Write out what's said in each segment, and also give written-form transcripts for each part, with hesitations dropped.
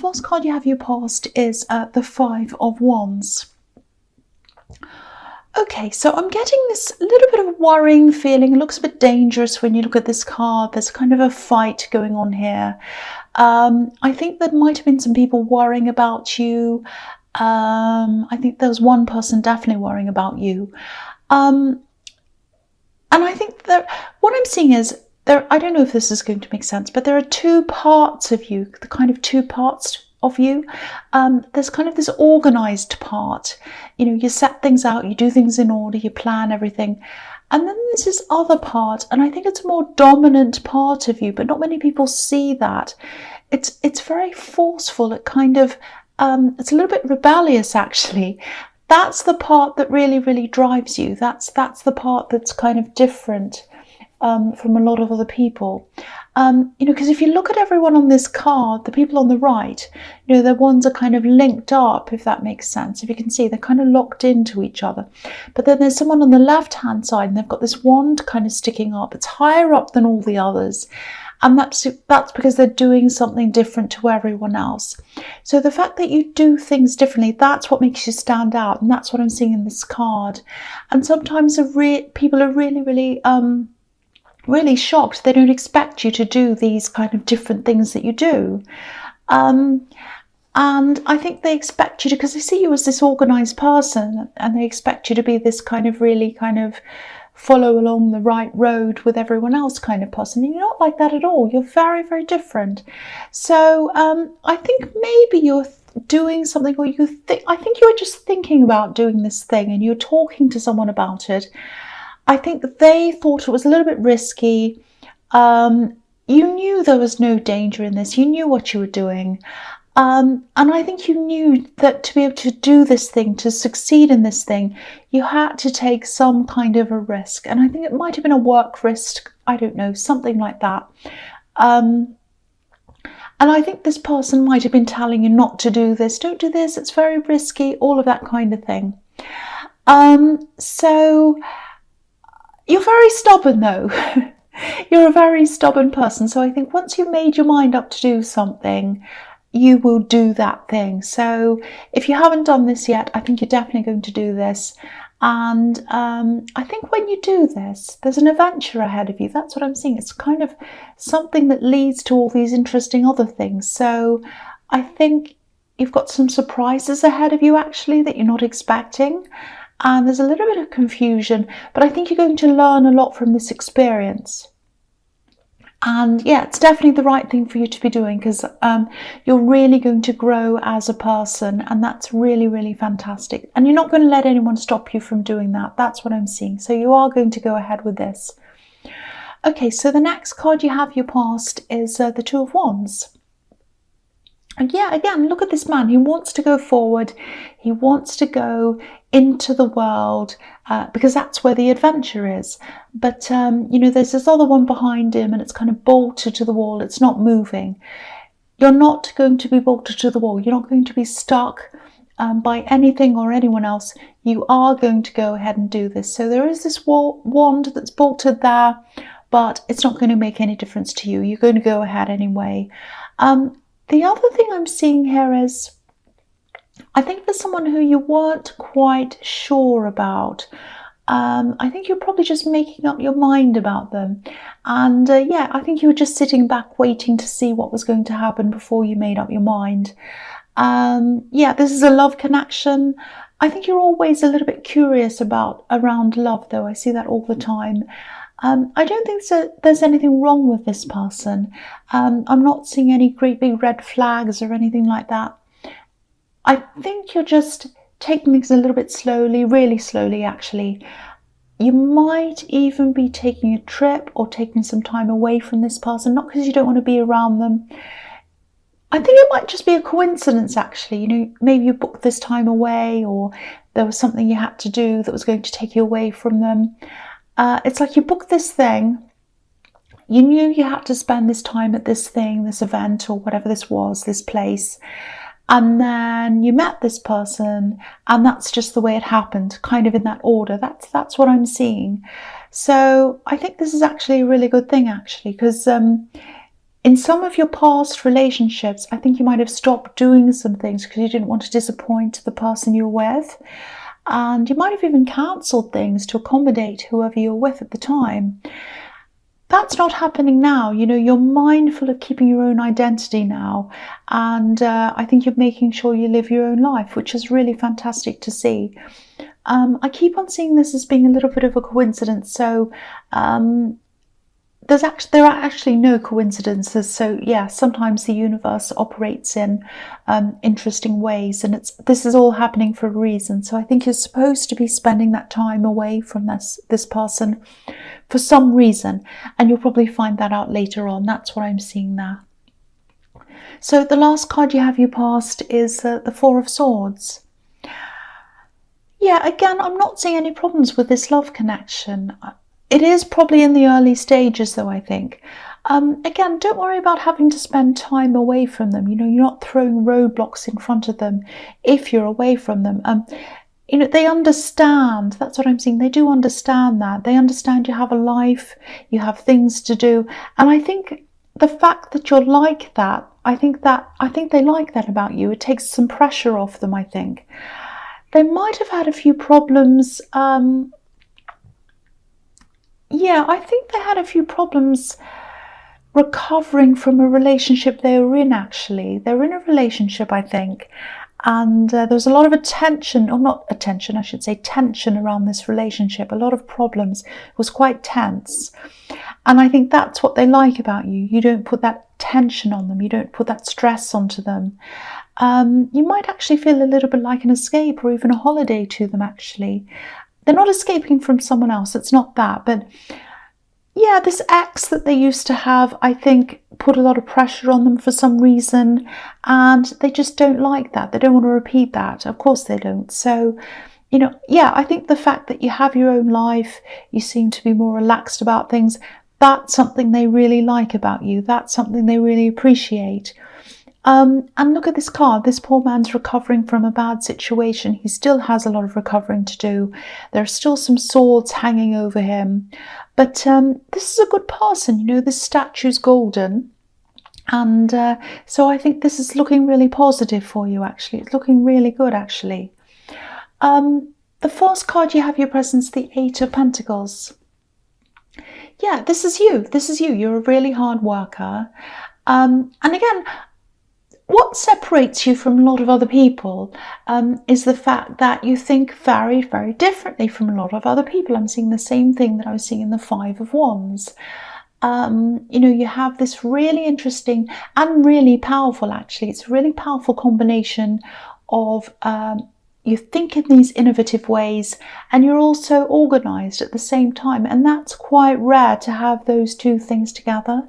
first card you have your past is the Five of Wands. Okay, so I'm getting this little bit of worrying feeling. It looks a bit dangerous when you look at this card. There's kind of a fight going on here. I think there might have been some people worrying about you. I think there was one person definitely worrying about you. And I think that what I'm seeing is, I don't know if this is going to make sense, but there are two parts of you, the kind of two parts of you. There's kind of this organized part, you know, you set things out, you do things in order, you plan everything. And then there's this other part, and I think it's a more dominant part of you, but not many people see that. It's very forceful. It kind of, it's a little bit rebellious actually. That's the part that really, really drives you. That's the part that's kind of different from a lot of other people. You know, because if you look at everyone on this card, the people on the right, you know, their ones are kind of linked up, if that makes sense. If you can see, they're kind of locked into each other. But then there's someone on the left-hand side, and they've got this wand kind of sticking up. It's higher up than all the others. And that's because they're doing something different to everyone else. So the fact that you do things differently, that's what makes you stand out. And that's what I'm seeing in this card. And sometimes people are really, really really shocked. They don't expect you to do these kind of different things that you do. And I think they expect you to, because they see you as this organized person, and they expect you to be this kind of really kind of follow along the right road with everyone else kind of person. And you're not like that at all. You're very, very different. So I think maybe you're doing something, or I think you were just thinking about doing this thing and you're talking to someone about it. I think they thought it was a little bit risky. You knew there was no danger in this. You knew what you were doing. And I think you knew that to be able to do this thing, to succeed in this thing, you had to take some kind of a risk. And I think it might have been a work risk. I don't know, something like that. And I think this person might have been telling you not to do this. Don't do this. It's very risky. All of that kind of thing. So you're very stubborn though. You're a very stubborn person. So I think once you've made your mind up to do something, you will do that thing. So if you haven't done this yet, I think you're definitely going to do this. And I think when you do this, there's an adventure ahead of you. That's what I'm seeing. It's kind of something that leads to all these interesting other things. So I think you've got some surprises ahead of you actually that you're not expecting. And there's a little bit of confusion, but I think you're going to learn a lot from this experience. And yeah, it's definitely the right thing for you to be doing, because you're really going to grow as a person, and that's really, really fantastic. And you're not going to let anyone stop you from doing that. That's what I'm seeing. So you are going to go ahead with this. Okay, so the next card you have your past is the Two of Wands. And yeah, again, look at this man. He wants to go forward. He wants to go into the world because that's where the adventure is. But, you know, there's this other one behind him and it's kind of bolted to the wall. It's not moving. You're not going to be bolted to the wall. You're not going to be stuck by anything or anyone else. You are going to go ahead and do this. So there is this wand that's bolted there, but it's not going to make any difference to you. You're going to go ahead anyway. The other thing I'm seeing here is, I think there's someone who you weren't quite sure about. I think you're probably just making up your mind about them. And yeah, I think you were just sitting back waiting to see what was going to happen before you made up your mind. Yeah, this is a love connection. I think you're always a little bit curious around love though. I see that all the time. I don't think there's anything wrong with this person. I'm not seeing any great big red flags or anything like that. I think you're just taking things a little bit slowly, really slowly actually. You might even be taking a trip or taking some time away from this person, not because you don't want to be around them. I think it might just be a coincidence actually. You know, maybe you booked this time away, or there was something you had to do that was going to take you away from them. It's like you booked this thing, you knew you had to spend this time at this thing, this event or whatever this was, this place, and then you met this person and that's just the way it happened, kind of in that order. That's what I'm seeing. So I think this is actually a really good thing actually, because In some of your past relationships, I think you might have stopped doing some things because you didn't want to disappoint the person you're with. And you might have even cancelled things to accommodate whoever you're with at the time. That's not happening now. You know, you're mindful of keeping your own identity now. And I think you're making sure you live your own life, which is really fantastic to see. I keep on seeing this as being a little bit of a coincidence. So there are actually no coincidences. So yeah, sometimes the universe operates in interesting ways, and this is all happening for a reason. So I think you're supposed to be spending that time away from this person for some reason, and you'll probably find that out later on. That's what I'm seeing there. So the last card you have you passed is the Four of Swords. Yeah, again, I'm not seeing any problems with this love connection. It is probably in the early stages, though, I think. Again, don't worry about having to spend time away from them. You know, you're not throwing roadblocks in front of them if you're away from them. You know, they understand. That's what I'm seeing. They do understand that. They understand you have a life, you have things to do. And I think the fact that you're like that, I think they like that about you. It takes some pressure off them, I think. They might have had a few problems. Yeah, I think they had a few problems recovering from a relationship they were in, actually. They were in a relationship, I think, and there was a lot of tension around this relationship, a lot of problems. It was quite tense. And I think that's what they like about you. You don't put that tension on them. You don't put that stress onto them. You might actually feel a little bit like an escape or even a holiday to them, actually. They're not escaping from someone else. It's not that. But yeah, this ex that they used to have, I think, put a lot of pressure on them for some reason. And they just don't like that. They don't want to repeat that. Of course they don't. So, you know, yeah, I think the fact that you have your own life, you seem to be more relaxed about things, that's something they really like about you. That's something they really appreciate. And look at this card. This poor man's recovering from a bad situation. He still has a lot of recovering to do. There are still some swords hanging over him. But this is a good person. You know, this statue's golden. And so I think this is looking really positive for you, actually. It's looking really good, actually. The first card you have your presence, the Eight of Pentacles. Yeah, this is you. This is you. You're a really hard worker. And again, what separates you from a lot of other people is the fact that you think very, very differently from a lot of other people. I'm seeing the same thing that I was seeing in the Five of Wands. You know, you have this really interesting and really powerful, actually. It's a really powerful combination of you think in these innovative ways and you're also organized at the same time. And that's quite rare to have those two things together.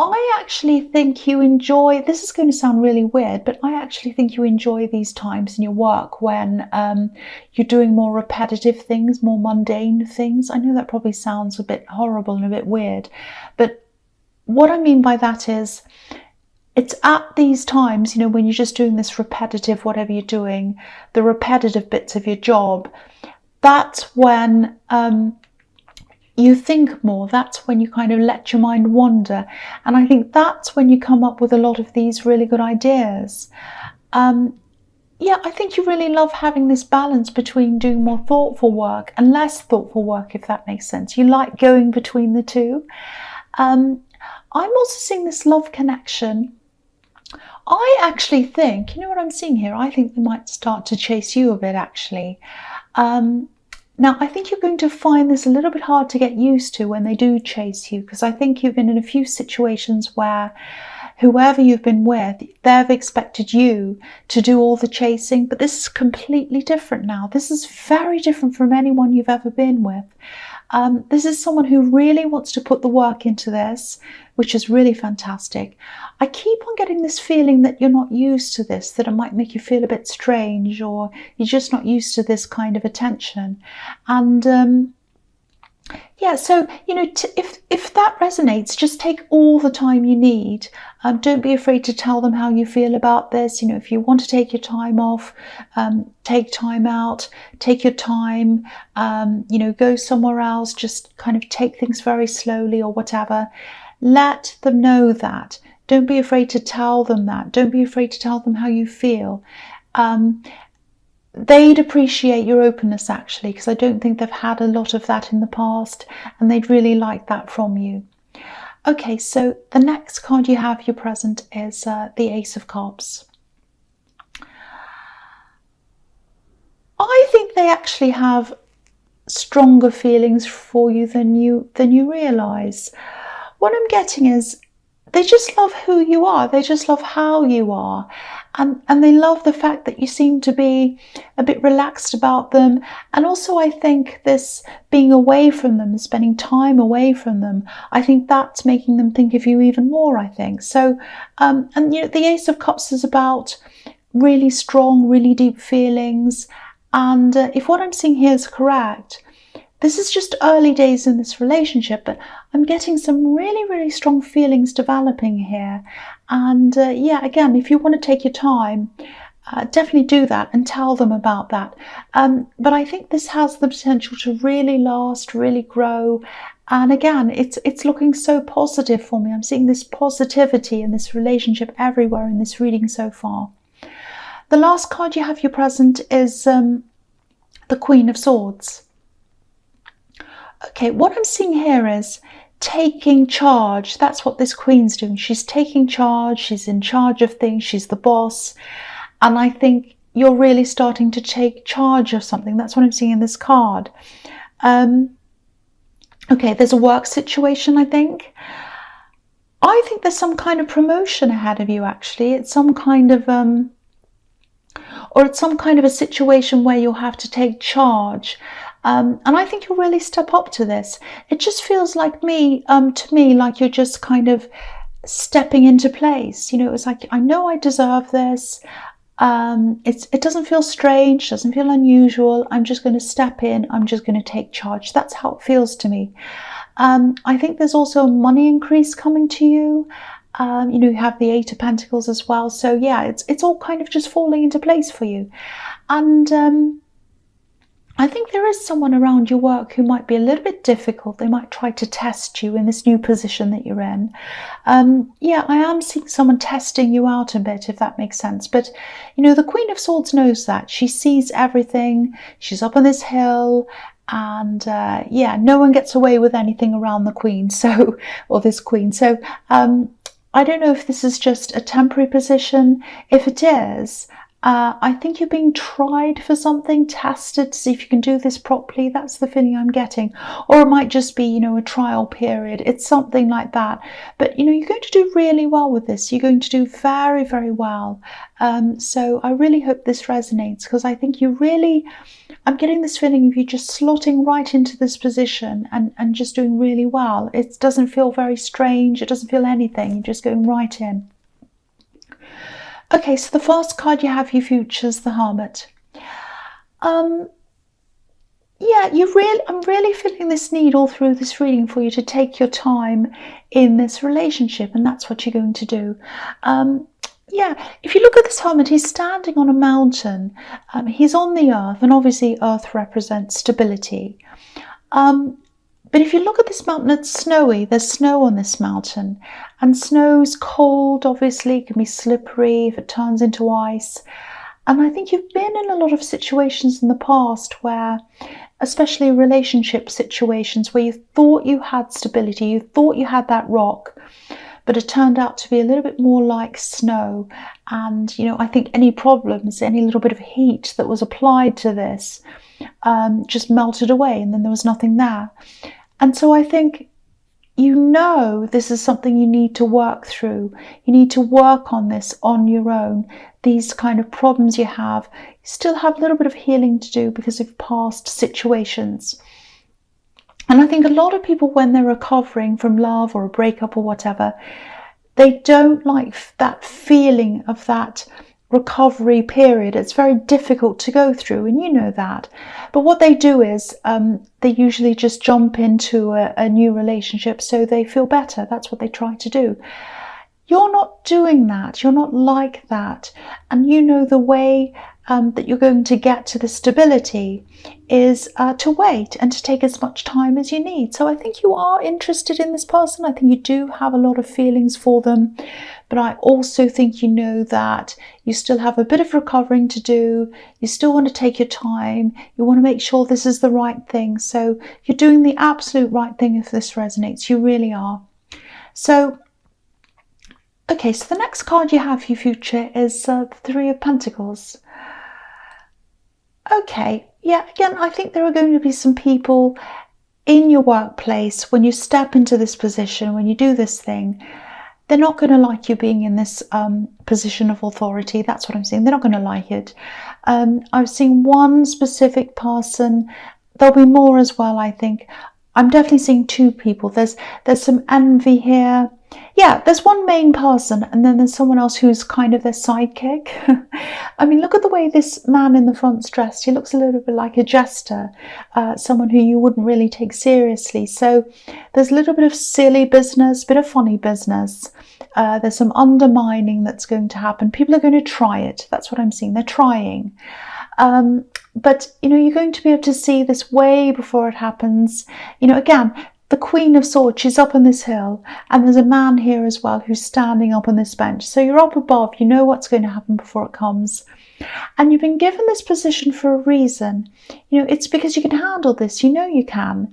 I actually think you enjoy, this is going to sound really weird, but I actually think you enjoy these times in your work when you're doing more repetitive things, more mundane things. I know that probably sounds a bit horrible and a bit weird, but what I mean by that is it's at these times, you know, when you're just doing this repetitive, whatever you're doing, the repetitive bits of your job, that's when you think more. That's when you kind of let your mind wander. And I think that's when you come up with a lot of these really good ideas. Yeah, I think you really love having this balance between doing more thoughtful work and less thoughtful work, if that makes sense. You like going between the two. I'm also seeing this love connection. I actually think, you know what I'm seeing here? I think they might start to chase you a bit, actually. Now, I think you're going to find this a little bit hard to get used to when they do chase you, because I think you've been in a few situations where whoever you've been with, they've expected you to do all the chasing, but this is completely different now. This is very different from anyone you've ever been with. This is someone who really wants to put the work into this, which is really fantastic. I keep on getting this feeling that you're not used to this, that it might make you feel a bit strange, or you're just not used to this kind of attention. And yeah, so, you know, if that resonates, just take all the time you need. Don't be afraid to tell them how you feel about this. You know, if you want to take your time off, take time out, take your time, you know, go somewhere else, just kind of take things very slowly or whatever. Let them know that. Don't be afraid to tell them that. Don't be afraid to tell them how you feel. They'd appreciate your openness, actually, because I don't think they've had a lot of that in the past, and they'd really like that from you. Okay, so the next card you have your present is the Ace of Cups. I think they actually have stronger feelings for you than you realise. What I'm getting is they just love who you are. They just love how you are. And they love the fact that you seem to be a bit relaxed about them. And also I think this being away from them, spending time away from them, I think that's making them think of you even more, I think. So, and you know, the Ace of Cups is about really strong, really deep feelings. And if what I'm seeing here is correct, this is just early days in this relationship, but I'm getting some really, really strong feelings developing here. And yeah, again, if you want to take your time, definitely do that and tell them about that. But I think this has the potential to really last, really grow. And again, it's looking so positive for me. I'm seeing this positivity in this relationship everywhere in this reading so far. The last card you have your present is the Queen of Swords. Okay, what I'm seeing here is taking charge. That's what this Queen's doing. She's taking charge. She's in charge of things. She's the boss. And I think you're really starting to take charge of something. That's what I'm seeing in this card. Okay, there's a work situation, I think. I think there's some kind of promotion ahead of you, actually. It's some kind of... or it's some kind of a situation where you'll have to take charge. And I think you'll really step up to this. It just feels like to me, like you're just kind of stepping into place. You know, it's like, I know I deserve this. It doesn't feel strange, doesn't feel unusual. I'm just going to step in. I'm just going to take charge. That's how it feels to me. I think there's also a money increase coming to you. You know, you have the Eight of Pentacles as well. So yeah, it's all kind of just falling into place for you. And I think there is someone around your work who might be a little bit difficult. They might try to test you in this new position that you're in. Yeah, I am seeing someone testing you out a bit, if that makes sense. But, you know, the Queen of Swords knows that. She sees everything. She's up on this hill. And yeah, no one gets away with anything around the Queen, so, or this Queen. So I don't know if this is just a temporary position. If it is, I think you're being tried for something, tested to see if you can do this properly. That's the feeling I'm getting. Or it might just be, you know, a trial period. It's something like that. But, you know, you're going to do really well with this. You're going to do very, very well. So I really hope this resonates, because I think you really, I'm getting this feeling of you just slotting right into this position and just doing really well. It doesn't feel very strange. It doesn't feel anything. You're just going right in. Okay, so the first card you have, your future, is the Hermit. Yeah, I'm really feeling this need all through this reading for you to take your time in this relationship, and that's what you're going to do. Yeah, if you look at this Hermit, he's standing on a mountain. He's on the earth, and obviously earth represents stability. But if you look at this mountain, it's snowy. There's snow on this mountain. And snow's cold, obviously. It can be slippery if it turns into ice. And I think you've been in a lot of situations in the past where, especially relationship situations, where you thought you had stability, you thought you had that rock, but it turned out to be a little bit more like snow. And, you know, I think any problems, any little bit of heat that was applied to this just melted away, and then there was nothing there. And so I think, you know, this is something you need to work through. You need to work on this on your own. These kind of problems you have, you still have a little bit of healing to do because of past situations. And I think a lot of people, when they're recovering from love or a breakup or whatever, they don't like that feeling of that recovery period. It's very difficult to go through, and you know that. But what they do is they usually just jump into a new relationship so they feel better. That's what they try to do. you're not doing that. You're not like that. And you know the way that you're going to get to the stability is to wait and to take as much time as you need. So I think you are interested in this person. I think you do have a lot of feelings for them. But I also think you know that you still have a bit of recovering to do. You still want to take your time. You want to make sure this is the right thing. So you're doing the absolute right thing if this resonates. You really are. So, okay, so the next card you have for your future is the Three of Pentacles. Okay, yeah, again, I think there are going to be some people in your workplace when you step into this position, when you do this thing, they're not going to like you being in this position of authority. That's what I'm saying. They're not going to like it. I've seen one specific person. There'll be more as well, I think. I'm definitely seeing two people. There's some envy here. Yeah, there's one main person and then there's someone else who's kind of their sidekick. I mean, look at the way this man in the front's dressed. He looks a little bit like a jester, someone who you wouldn't really take seriously. So there's a little bit of silly business, bit of funny business. There's some undermining that's going to happen. People are going to try it. That's what I'm seeing. They're trying. But, you know, you're going to be able to see this way before it happens. You know, again, the Queen of Swords, she's up on this hill, and there's a man here as well who's standing up on this bench. So you're up above, you know what's going to happen before it comes. And you've been given this position for a reason. You know, it's because you can handle this. You know you can.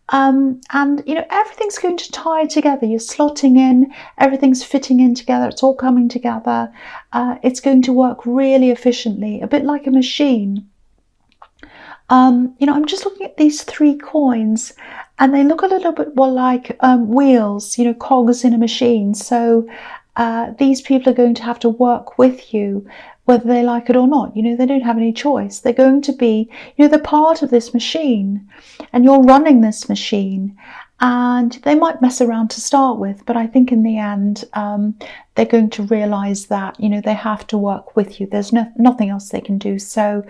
And, you know, everything's going to tie together. You're slotting in, everything's fitting in together. It's all coming together. It's going to work really efficiently, a bit like a machine. You know, I'm just looking at these three coins and they look a little bit more like wheels, you know, cogs in a machine. So these people are going to have to work with you, whether they like it or not. You know, they don't have any choice. They're going to be, you know, they're part of this machine and you're running this machine. And they might mess around to start with, but I think in the end, they're going to realize that, you know, they have to work with you. There's nothing else they can do. So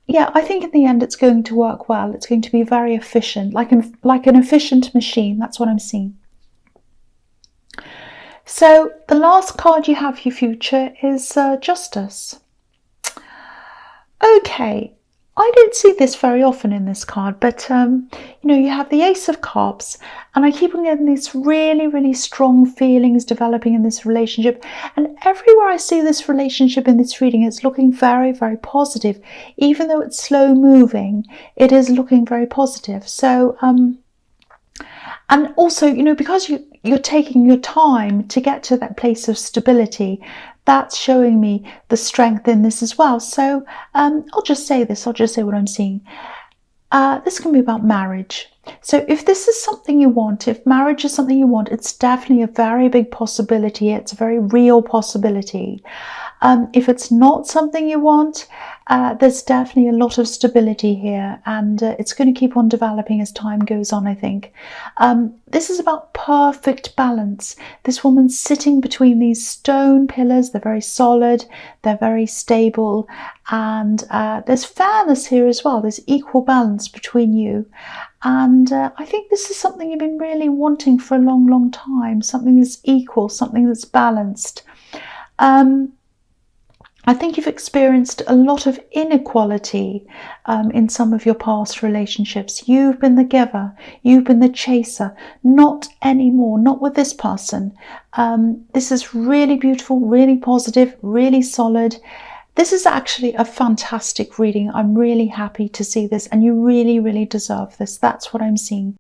yeah, I think in the end it's going to work well. It's going to be very efficient, like an efficient machine. That's what I'm seeing. So the last card you have for your future is Justice. Okay, I don't see this very often in this card, but you know, you have the Ace of Cups, and I keep on getting these really, really strong feelings developing in this relationship. And everywhere I see this relationship in this reading, it's looking very, very positive. Even though it's slow moving, it is looking very positive. So, and also, you know, because you're taking your time to get to that place of stability, that's showing me the strength in this as well. So I'll just say this, I'll just say what I'm seeing. This can be about marriage. So if this is something you want, if marriage is something you want, it's definitely a very big possibility. It's a very real possibility. If it's not something you want, there's definitely a lot of stability here, and it's going to keep on developing as time goes on, I think. This is about perfect balance. This woman's sitting between these stone pillars. They're very solid, they're very stable, and there's fairness here as well. There's equal balance between you. And I think this is something you've been really wanting for a long, long time, something that's equal, something that's balanced. I think you've experienced a lot of inequality in some of your past relationships. You've been the giver, you've been the chaser. Not anymore, not with this person. This is really beautiful, really positive, really solid. This is actually a fantastic reading. I'm really happy to see this, and you really, really deserve this. That's what I'm seeing.